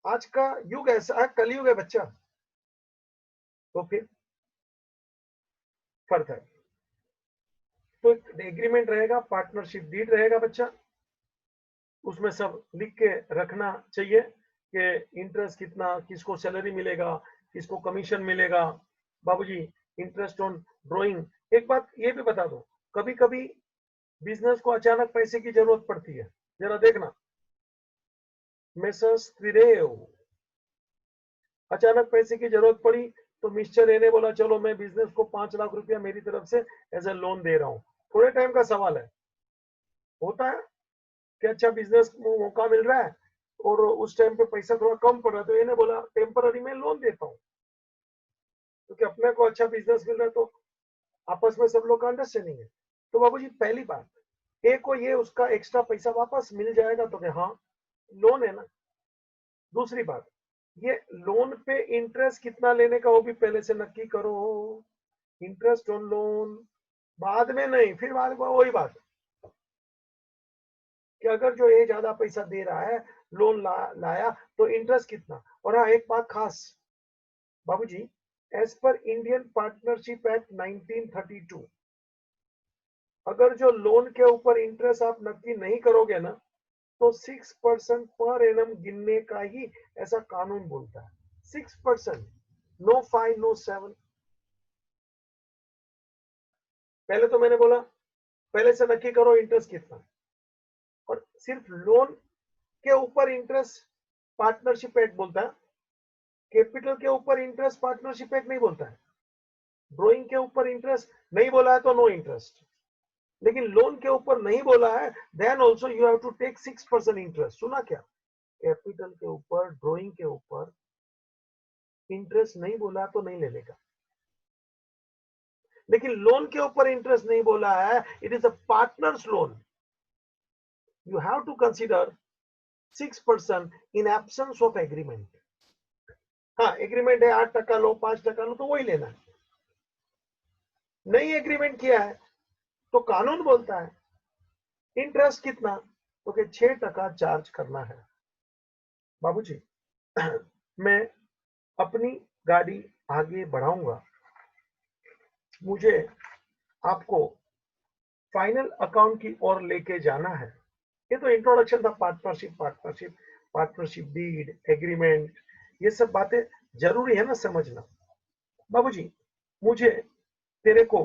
आज का युग ऐसा है, कलयुग है बच्चा, तो फिर फर्क है। तो एग्रीमेंट रहेगा, पार्टनरशिप डीड रहेगा बच्चा, उसमें सब लिख के रखना चाहिए कि इंटरेस्ट कितना, किसको सैलरी मिलेगा, किसको कमीशन मिलेगा। बाबूजी इंटरेस्ट ऑन ड्राइंग। एक बात ये भी बता दो, कभी कभी बिजनेस को अचानक पैसे की जरूरत पड़ती है, जरा देखना, मेसर्स त्रिदेव अचानक पैसे की जरूरत पड़ी तो मिस्टर ए ने बोला चलो मैं बिजनेस को 5 लाख रुपया मेरी तरफ से एज ए लोन दे रहा हूं। थोड़े टाइम का सवाल है, होता है कि अच्छा बिजनेस मौका मिल रहा है और उस टाइम पे पैसा थोड़ा कम पड़ रहा है, तो इन्हें बोला टेम्पररी में लोन देता हूँ, क्योंकि अपने को अच्छा बिजनेस मिल रहा है तो आपस में सब लोग का अंडरस्टैंडिंग है। तो बाबूजी पहली बात, ए को ये उसका एक्स्ट्रा पैसा वापस मिल जाएगा तो क्या, हाँ लोन है ना। दूसरी बात, ये लोन पे इंटरेस्ट कितना लेने का वो भी पहले से नक्की करो। इंटरेस्ट ऑन लोन बाद में नहीं, फिर बाद में वही बात कि अगर जो ये ज्यादा पैसा दे रहा है लोन लाया तो इंटरेस्ट कितना। और हाँ एक बात खास बाबूजी, as per Indian partnership act 1932, अगर जो लोन के ऊपर इंटरेस्ट आप नक्की नहीं करोगे ना तो 6% पर एनम गिनने का ही ऐसा कानून बोलता है। 6%, नो 5 नो 7। पहले तो मैंने बोला पहले से नक्की करो इंटरेस्ट कितना, और सिर्फ लोन के ऊपर इंटरेस्ट पार्टनरशिप एक्ट बोलता है, कैपिटल के ऊपर इंटरेस्ट पार्टनरशिप एक्ट नहीं बोलता है। ड्राइंग के ऊपर इंटरेस्ट नहीं बोला है तो नो इंटरेस्ट, लेकिन लोन के ऊपर नहीं बोला है then also you have to take 6% interest. सुना क्या, कैपिटल के ऊपर ड्राइंग के ऊपर इंटरेस्ट नहीं बोला तो नहीं लेने का, लेकिन लोन के ऊपर इंटरेस्ट नहीं बोला है, it is a partners loan, you have to consider 6% in absence of agreement. हाँ एग्रीमेंट है 8% लो 5% लो तो वही लेना है, नहीं एग्रीमेंट किया है तो कानून बोलता है इंटरेस्ट कितना, तो कि 6% चार्ज करना है। बाबूजी मैं अपनी गाड़ी आगे बढ़ाऊंगा, मुझे आपको फाइनल अकाउंट की ओर लेके जाना है। ये तो इंट्रोडक्शन था, partnership partnership partnership deed agreement, ये सब बातें जरूरी है ना समझना। बाबूजी मुझे तेरे को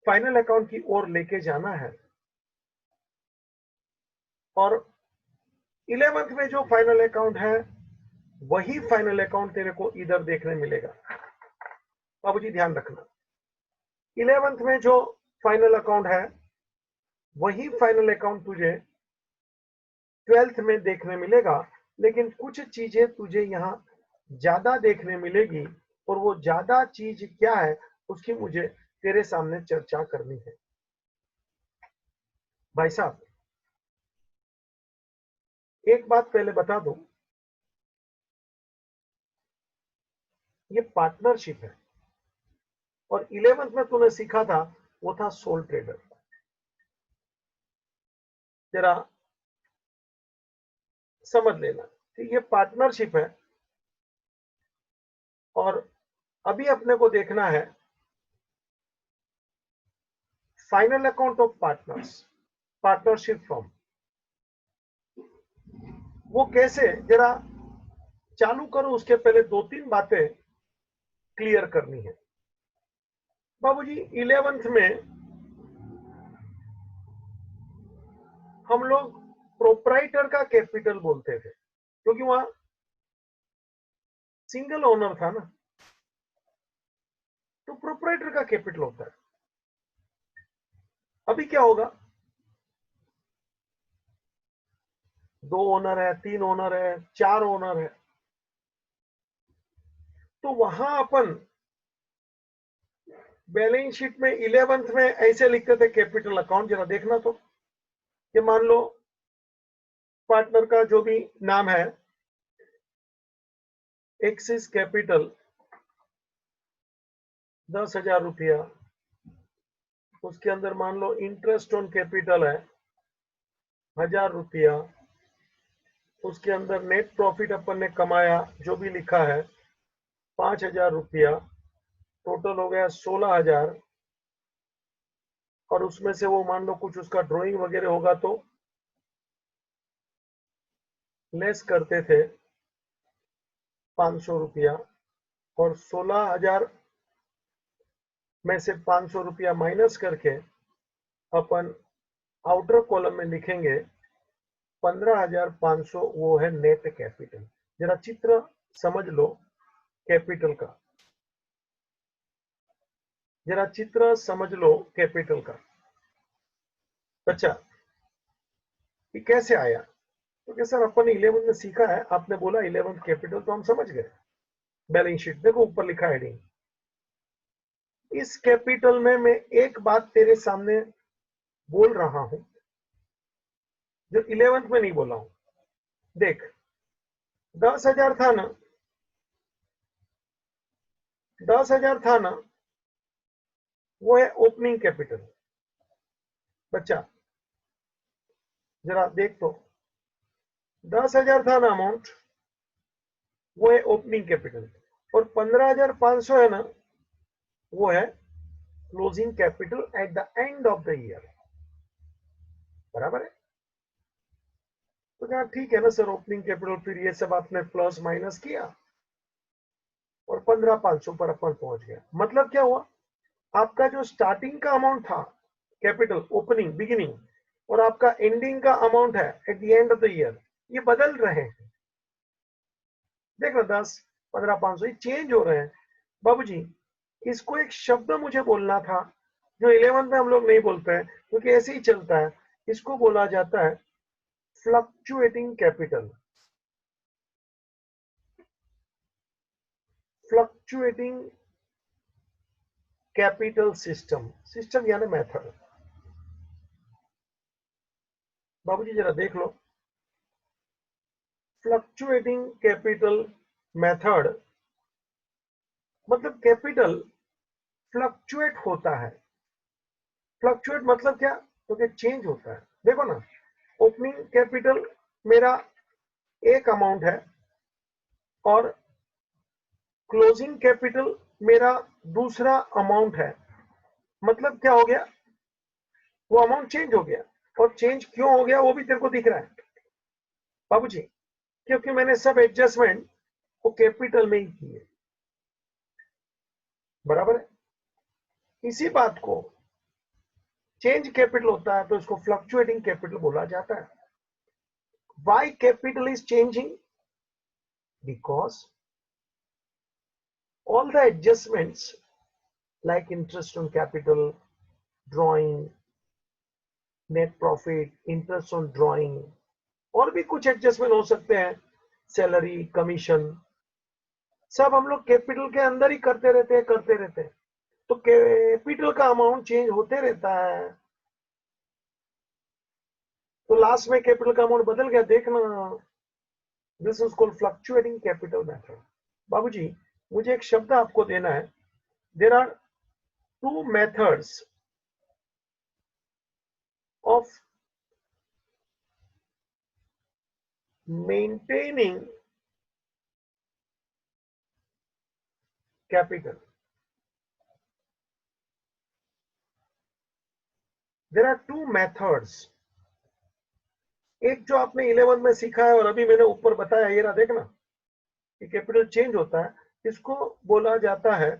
फाइनल अकाउंट की ओर लेके जाना है, और 11th में जो फाइनल अकाउंट है वही फाइनल अकाउंट तेरे को इधर देखने मिलेगा। बाबूजी ध्यान रखना, 11th में जो फाइनल अकाउंट है वही फाइनल अकाउंट तुझे 12th में देखने मिलेगा, लेकिन कुछ चीजें तुझे यहाँ ज्यादा देखने मिलेगी, और वो ज्यादा चीज क्या है उसकी मुझे तेरे सामने चर्चा करनी है। भाई साहब एक बात पहले बता दो, ये पार्टनरशिप है, और 11th में तूने सीखा था वो था सोल ट्रेडर। जरा समझ लेना कि ये पार्टनरशिप है, और अभी अपने को देखना है final account of partners, partnership form वो कैसे, जरा चालू करो उसके पहले 2-3 बातें क्लियर करनी है। बाबूजी 11th में हम लोग प्रोप्राइटर का कैपिटल बोलते थे, क्योंकि वहां सिंगल ओनर था ना, तो प्रोप्राइटर का कैपिटल होता है। अभी क्या होगा, 2 ओनर है, 3 ओनर है, 4 ओनर है, तो वहां अपन बैलेंस शीट में 11th में ऐसे लिखते थे कैपिटल अकाउंट। जरा देखना तो, कि मान लो पार्टनर का जो भी नाम है एक्सिस कैपिटल 10,000 रुपया, उसके अंदर मान लो इंटरेस्ट ऑन कैपिटल है 1,000 रुपया, उसके अंदर नेट प्रॉफिट अपन ने कमाया जो भी लिखा है 5,000 रुपया, टोटल हो गया 16,000, और उसमें से वो मान लो कुछ उसका ड्राइंग वगैरह होगा तो लेस करते थे 500 रुपया, और 16,000 में से 500 रुपया माइनस करके अपन आउटर कॉलम में लिखेंगे 15,500, वो है नेट कैपिटल। जरा चित्र समझ लो कैपिटल का, जरा चित्र समझ लो कैपिटल का। अच्छा, ये कैसे आया? तो क्या सर अपन 11 में सीखा है, आपने बोला 11 कैपिटल तो हम समझ गए। बैलेंस शीट देखो ऊपर लिखा हेडिंग। इस कैपिटल में मैं एक बात तेरे सामने बोल रहा हूं जो 11 में नहीं बोला हूं। देख, 10,000 था ना, 10,000 था ना, वो है ओपनिंग कैपिटल। बच्चा जरा देख तो, 10,000 था ना अमाउंट, वो है ओपनिंग कैपिटल। और 15,500 है ना, वो है closing capital at the end of the year. बराबर है? तो क्या ठीक है ना सर, ओपनिंग कैपिटल फिर ये सब आपने प्लस माइनस किया और 15,500 पर अपन पहुंच गया। मतलब क्या हुआ, आपका जो स्टार्टिंग का अमाउंट था कैपिटल ओपनिंग बिगिनिंग, और आपका एंडिंग का अमाउंट है at the end of the year, ये बदल रहे हैं। देख ना, 10, 15,500 ये चेंज हो रहे हैं। बाबूजी, इसको एक शब्द मुझे बोलना था जो 11 में हम लोग नहीं बोलते हैं क्योंकि ऐसे ही चलता है। इसको बोला जाता है fluctuating capital. Fluctuating capital system, system यानी मेथड। बाबूजी जरा देख लो, फ्लक्चुएटिंग कैपिटल मेथड मतलब कैपिटल फ्लक्चुएट होता है। फ्लक्चुएट मतलब क्या? तो क्या चेंज होता है। देखो ना, ओपनिंग कैपिटल मेरा एक अमाउंट है और क्लोजिंग कैपिटल मेरा दूसरा अमाउंट है। मतलब क्या हो गया, वो अमाउंट चेंज हो गया। और चेंज क्यों हो गया वो भी तेरे को दिख रहा है बाबूजी, क्योंकि मैंने सब एडजस्टमेंट वो कैपिटल में ही किए। बराबर है? इसी बात को चेंज कैपिटल होता है तो इसको फ्लक्चुएटिंग कैपिटल बोला जाता है। Why capital is changing? Because all the adjustments like interest on capital, drawing, net profit, interest on drawing, और भी कुछ एडजस्टमेंट हो सकते हैं, सैलरी, कमीशन, सब हम लोग कैपिटल के अंदर ही करते रहते हैं। तो कैपिटल का अमाउंट चेंज होते रहता है। तो लास्ट में कैपिटल का अमाउंट बदल गया, देखना। This is called fluctuating capital method. बाबूजी, मुझे एक शब्द आपको देना है। देयर आर two methods of maintaining capital. There are two methods. एक जो आपने 11 में सीखा है और अभी मैंने ऊपर बताया, ये रहा देखना, कि कैपिटल चेंज होता है, इसको बोला जाता है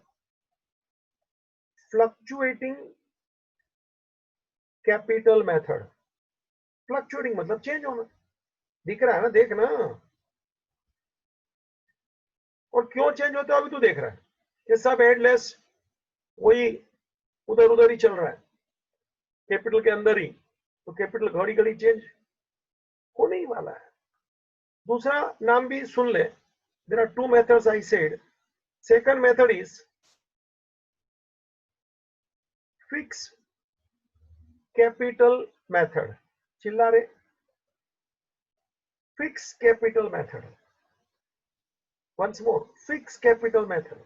फ्लक्चुएटिंग कैपिटल मेथड। फ्लक्चुएटिंग मतलब चेंज होना, दिख रहा है ना, देखना। और क्यों चेंज होता है अभी तू देख रहा है, ये सब हेडलेस वही उधर उधर ही चल रहा है कैपिटल के अंदर ही। तो कैपिटल घड़ी घड़ी चेंज होने ही वाला है। दूसरा नाम भी सुन ले, there are two methods I said. Second method is fixed capital method. चिल्ला रे, fixed capital method. Once more, fixed capital method.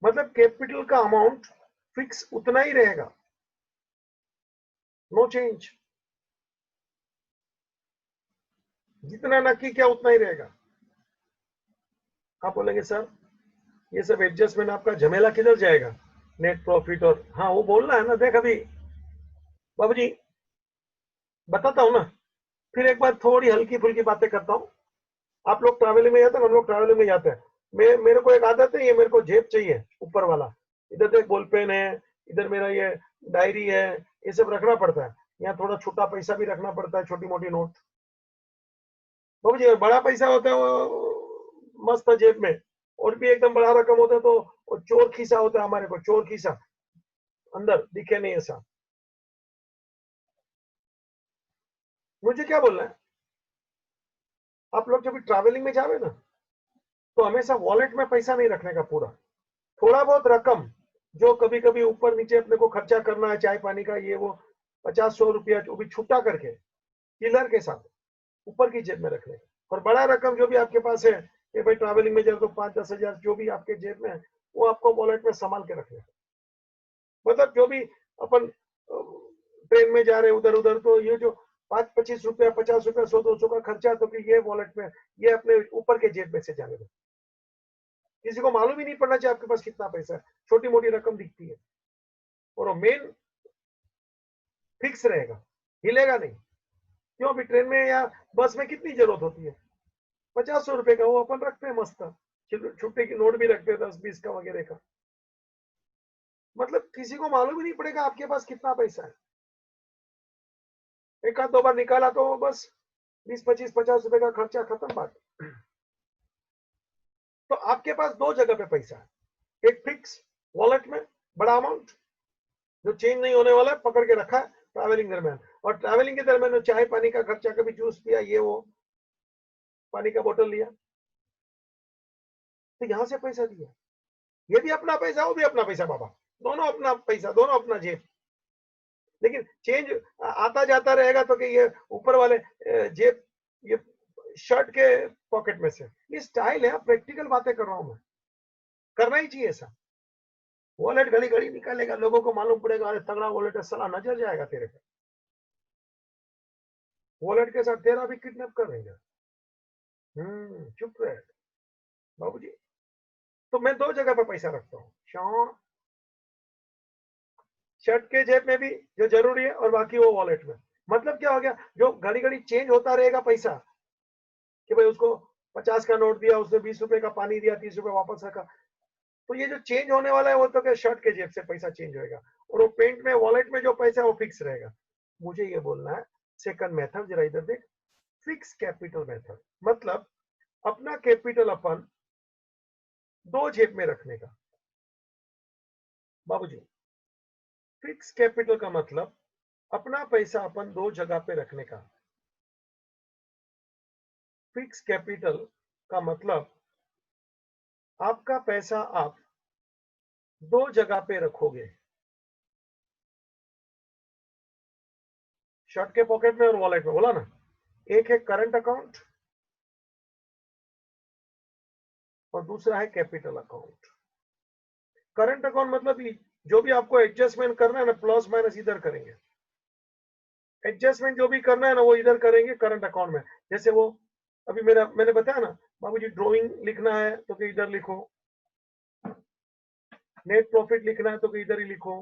मतलब कैपिटल का अमाउंट फिक्स उतना ही रहेगा, नो चेंज। जितना नक्की क्या उतना ही रहेगा। आप बोलेंगे सर ये सब एडजस्टमेंट आपका झमेला किधर जाएगा, नेट प्रॉफिट और, हाँ वो बोलना है ना। देख अभी बाबूजी बताता हूं ना, फिर एक बार थोड़ी हल्की फुल्की बातें करता हूं। आप लोग ट्रैवलिंग में जाते हैं, हम लोग ट्रैवलिंग में जाते हैं, मेरे को एक आदत है, ये मेरे को जेब चाहिए ऊपर वाला। इधर तो एक बॉल पेन है, इधर मेरा ये डायरी है, ये सब रखना पड़ता है। यहाँ थोड़ा छोटा पैसा भी रखना पड़ता है, छोटी मोटी नोट। बाबू जी बड़ा पैसा होता है वो मस्त है जेब में, और भी एकदम बड़ा रकम होता है तो वो चोर खीसा होता है हमारे को, चोर खीसा, अंदर दिखे नहीं ऐसा। मुझे क्या बोलना है, आप लोग जब भी ट्रैवलिंग में जावे ना, तो हमेशा वॉलेट में पैसा नहीं रखने का पूरा। थोड़ा बहुत रकम जो कभी कभी ऊपर नीचे अपने को खर्चा करना है, चाय पानी का, ये वो 50-100 रुपया जो भी छुट्टा करके चिल्लर के साथ ऊपर की जेब में रखने का। और बड़ा रकम जो भी आपके पास है कि भाई ट्रैवलिंग में जाए तो 5-10 हजार जो भी आपके जेब में है, वो आपको वॉलेट में संभाल के रखने का। मतलब जो भी अपन ट्रेन में जा रहे उधर उधर, तो ये जो 5-25 रुपया, 50 रुपया, 100-200 का खर्चा, तो कि ये वॉलेट में, ये अपने ऊपर के जेब में से जाने दो। किसी को मालूम ही नहीं पड़ना चाहिए आपके पास कितना पैसा है, छोटी मोटी रकम दिखती है, और वो मेन फिक्स रहेगा, हिलेगा नहीं। क्यों, अभी ट्रेन में या बस में कितनी जरूरत होती है, 50-100 रुपए का, वो अपन रखते हैं मस्त, छुट्टे की नोट भी रखते हैं 10-20 का वगैरह का। मतलब किसी को मालूम ही नहीं पड़ेगा आपके पास कितना पैसा है। एक आध दो बार निकाला तो बस 20-25-50 रुपए का खर्चा खत्म बात। तो आपके पास दो जगह पे पैसा है, एक फिक्स वॉलेट में बड़ा अमाउंट जो चेंज नहीं होने वाला है, पकड़ के रखा है ट्रैवलिंग दरमियान। और ट्रैवलिंग के दरमियान चाय पानी का खर्चा, कभी जूस पिया, ये वो पानी का बोतल लिया, तो यहां से पैसा दिया। ये भी अपना पैसा, वो भी अपना पैसा बाबा, दोनों अपना पैसा, दोनों अपना जेब। लेकिन चेंज आता जाता रहेगा तो कि ये ऊपर वाले जेब, ये शर्ट के पॉकेट में से, ये स्टाइल है, प्रैक्टिकल बातें कर रहा हूं मैं, करना ही चाहिए ऐसा। वॉलेट घड़ी घड़ी निकालेगा, लोगों को मालूम पड़ेगा, अरे तगड़ा वॉलेट है, साला नजर जाएगा तेरे पे, वॉलेट के साथ तेरा भी किडनैप कर देंगे। चुप रहे बाबूजी। तो मैं दो जगह पे पैसा रखता हूँ, शर्ट के जेब में भी जो जरूरी है, और बाकी वो वॉलेट में। मतलब क्या हो गया, जो घड़ी घड़ी चेंज होता रहेगा पैसा, कि भाई उसको 50 का नोट दिया, उसने 20 रुपए का पानी दिया, 30 रुपए वापस रखा, तो ये जो चेंज होने वाला है वो तो क्या शर्ट के जेब से पैसा चेंज होएगा, और वो पेंट में वॉलेट में जो पैसा है वो फिक्स रहेगा। मुझे ये बोलना है, सेकंड मेथड जरा इधर देख, फिक्स कैपिटल मेथड। मतलब अपना कैपिटल अपन दो जेब में रखने का। बाबूजी, फिक्स कैपिटल का मतलब अपना पैसा अपन दो जगह पे रखने का। फिक्स कैपिटल का मतलब आपका पैसा आप दो जगह पे रखोगे, शर्ट के पॉकेट में और वॉलेट में, बोला ना। एक है करंट अकाउंट और दूसरा है कैपिटल अकाउंट। करंट अकाउंट मतलब जो भी आपको एडजस्टमेंट करना है ना, प्लस माइनस इधर करेंगे, एडजस्टमेंट जो भी करना है ना वो इधर करेंगे करंट अकाउंट में। जैसे वो अभी मैंने बताया ना, बाबूजी ड्राइंग लिखना है तो कि इधर लिखो, नेट प्रॉफिट लिखना है तो कि इधर ही लिखो,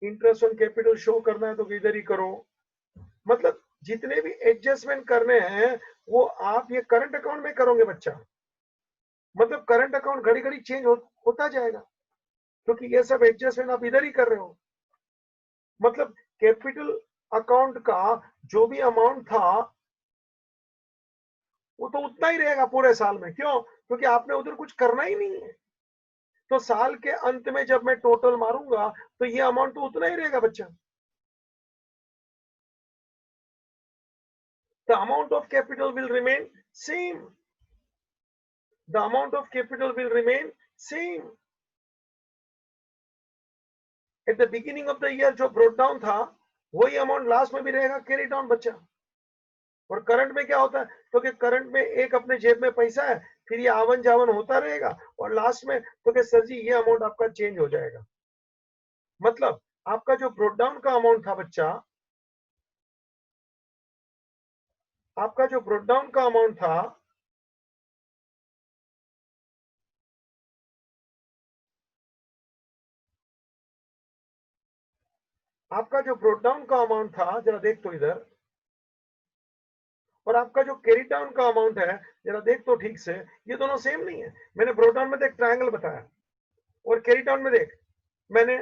इंटरेस्ट ऑन कैपिटल शो करना है तो कि इधर ही करो। मतलब जितने भी एडजस्टमेंट करने हैं वो आप ये करंट अकाउंट में करोगे बच्चा। मतलब करंट अकाउंट घड़ी घड़ी चेंज होता जाएगा, क्योंकि ये सब एडजस्टमेंट आप इधर ही कर रहे हो। मतलब कैपिटल अकाउंट का जो भी अमाउंट था वो तो उतना ही रहेगा पूरे साल में। क्यों, क्योंकि आपने उधर कुछ करना ही नहीं है। तो साल के अंत में जब मैं टोटल मारूंगा तो ये अमाउंट तो उतना ही रहेगा बच्चा। The amount of capital will remain same. The amount of capital will remain same. At the beginning of the year जो ब्रोट डाउन था वही अमाउंट लास्ट में भी रहेगा, कैरी डाउन बच्चा। और करंट में क्या होता है, तो कि करंट में एक अपने जेब में पैसा है, फिर ये आवन जावन होता रहेगा, और लास्ट में तो कि सर जी ये अमाउंट आपका चेंज हो जाएगा। मतलब आपका जो ब्रोट डाउन का अमाउंट था बच्चा, आपका जो ब्रोट डाउन का अमाउंट था, आपका जो ब्रोट डाउन का अमाउंट था, जरा देख तो इधर, और आपका जो कैरी डाउन का अमाउंट है, जरा देख तो ठीक से, ये दोनों सेम नहीं है। मैंने ब्रोट डाउन में देख ट्रायंगल बताया, और कैरी डाउन में देख मैंने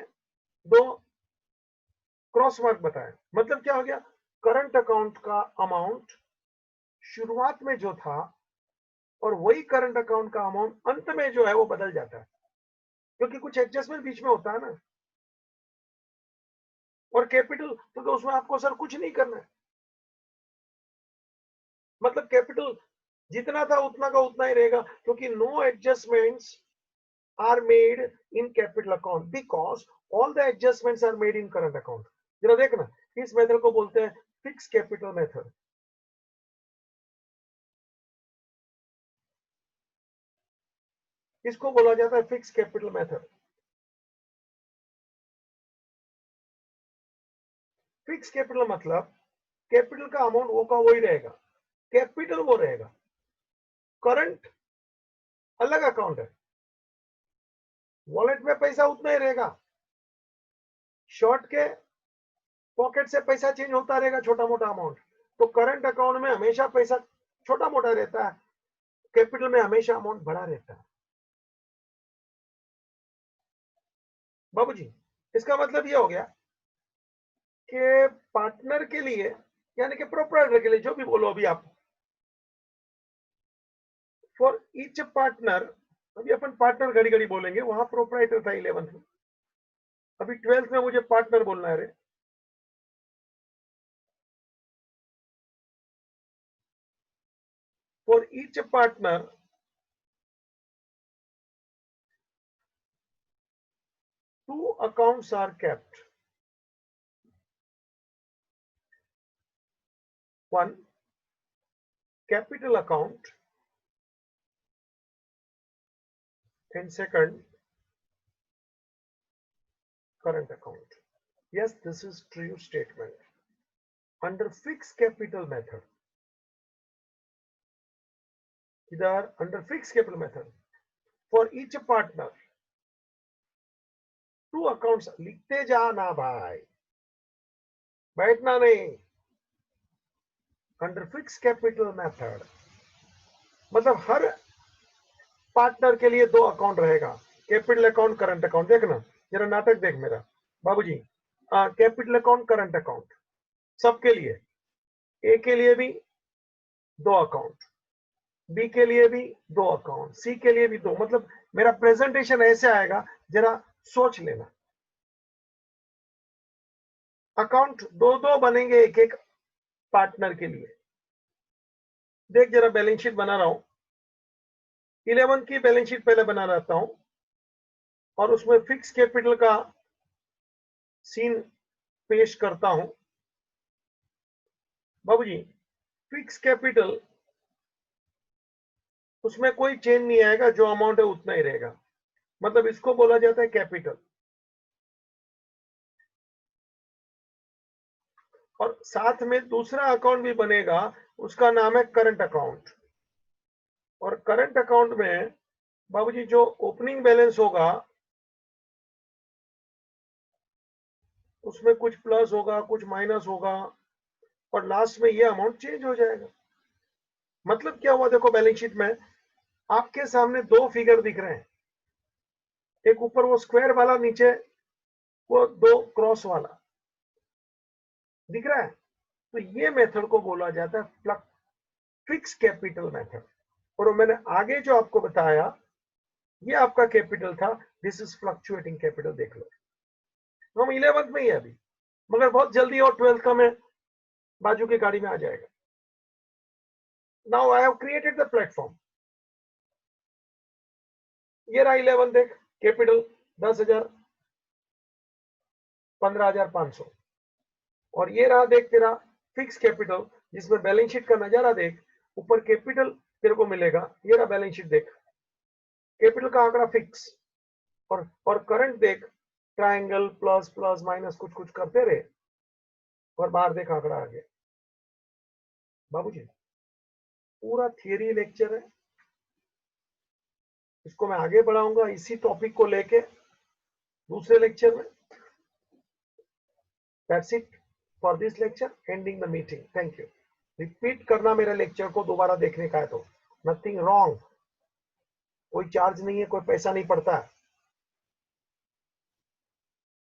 दो क्रॉस मार्क बताया। मतलब क्या हो गया, करंट अकाउंट का अमाउंट शुरुआत में जो था और वही करंट अकाउंट का अमाउंट अंत में जो है वो बदल जाता है, क्योंकि कुछ एडजस्टमेंट बीच में होता है ना। और कैपिटल तो उसमें आपको सर कुछ नहीं करना है, मतलब कैपिटल जितना था उतना का उतना ही रहेगा, क्योंकि no adjustments are made in capital account because all the adjustments are made in current account. जरा देखना, इस मेथड को बोलते हैं फिक्स कैपिटल मेथड। इसको बोला जाता है fix capital method. Fix capital मतलब कैपिटल का अमाउंट वो का वही रहेगा, कैपिटल वो रहेगा, करंट अलग अकाउंट है, वॉलेट में पैसा उतना ही रहेगा, शॉर्ट के पॉकेट से पैसा चेंज होता रहेगा छोटा मोटा अमाउंट। तो करंट अकाउंट में हमेशा पैसा छोटा मोटा रहता है, कैपिटल में हमेशा अमाउंट बड़ा रहता है। बाबूजी, इसका मतलब ये हो गया कि पार्टनर के लिए, यानी कि प्रोप्राइटर के लिए, जो भी बोलो अभी आप, फॉर ईच पार्टनर, अभी अपन पार्टनर घड़ी घड़ी बोलेंगे, वहां प्रोप्राइटर था 11th में, अभी 12th में मुझे पार्टनर बोलना है रे। For each partner two accounts are kept. One, capital account, and second, current account. Yes, this is true statement. Under fixed capital method, इधर under fixed capital method, for each partner, two accounts, लिखते जाना भाई, बैठना नहीं। Under fixed capital method मतलब हर partner के लिए दो अकाउंट रहेगा, कैपिटल अकाउंट, करंट अकाउंट। देखना जरा नाटक देख मेरा बाबूजी, कैपिटल अकाउंट, करंट अकाउंट सबके लिए, ए के लिए भी दो अकाउंट, बी के लिए भी दो अकाउंट, सी के लिए भी दो। मतलब मेरा प्रेजेंटेशन ऐसे आएगा, जरा सोच लेना। अकाउंट दो दो बनेंगे एक एक पार्टनर के लिए। देख जरा बैलेंस शीट बना रहा हूं, 11 की बैलेंस शीट पहले बना रहता हूं, और उसमें फिक्स कैपिटल का सीन पेश करता हूं। बाबूजी, फिक्स कैपिटल उसमें कोई चेंज नहीं आएगा, जो अमाउंट है उतना ही रहेगा, मतलब इसको बोला जाता है कैपिटल। और साथ में दूसरा अकाउंट भी बनेगा, उसका नाम है करंट अकाउंट। और करंट अकाउंट में बाबूजी जो ओपनिंग बैलेंस होगा उसमें कुछ प्लस होगा, कुछ माइनस होगा, और लास्ट में ये अमाउंट चेंज हो जाएगा। मतलब क्या हुआ, देखो बैलेंस शीट में आपके सामने दो फिगर दिख रहे हैं, एक ऊपर वो स्क्वायर वाला, नीचे वो दो क्रॉस वाला दिख रहा है। तो ये मेथड को बोला जाता है फिक्स कैपिटल मेथड। और मैंने आगे जो आपको बताया ये आपका कैपिटल था, दिस इज फ्लक्चुएटिंग कैपिटल। देख लो, हम 11th में ही है अभी, मगर बहुत जल्दी और 12th का मैं बाजू की गाड़ी में आ जाएगा। Now I have created the platform. ये रहा 11, देख कैपिटल 10,000, 15,500। और ये रहा देख तेरा फिक्स कैपिटल, जिसमें बैलेंस शीट का नजारा देख, ऊपर कैपिटल तेरे को मिलेगा, ये रहा बैलेंस शीट देख, कैपिटल का आंकड़ा फिक्स, और करंट देख, ट्रायंगल प्लस प्लस माइनस कुछ कुछ करते रहे, और बाहर देख आंकड़ा आ गया। बाबूजी, पूरा थियरी लेक्चर है, इसको मैं आगे बढ़ाऊंगा इसी टॉपिक को लेके दूसरे लेक्चर में। That's it for this lecture, ending the meeting. Thank you. Repeat करना मेरे लेक्चर को दोबारा देखने का है तो नथिंग रॉन्ग, कोई चार्ज नहीं है, कोई पैसा नहीं पड़ता है।